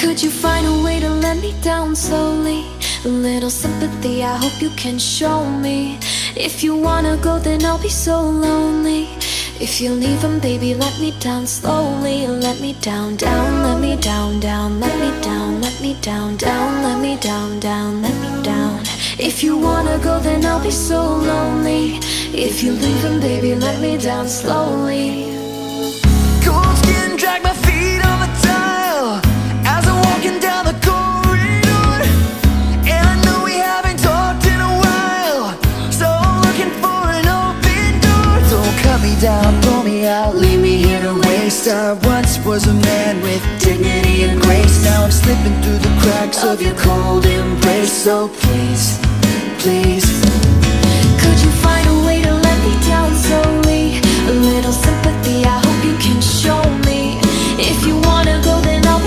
Could you find a way to let me down slowly? A little sympathy, I hope you can show me. If you wanna go, then I'll be so lonely. If you're leaving, baby, let me down slowly. Let me down, down, let me down, down, let me down, let me down, down, let me down, down, let me down. If you wanna go, then I'll be so lonely. If you're leaving, baby, let me down slowly. Cold skin, drag my feet on the tile as I'm walking down the corridor. And I know we haven't talked in a while, so I'm looking for an open door. Don't cut me down, pull me out, leave me here to waste. I once was a man with dignity and grace. Now I'm slipping through the cracks of your cold embrace. So please, please, could you find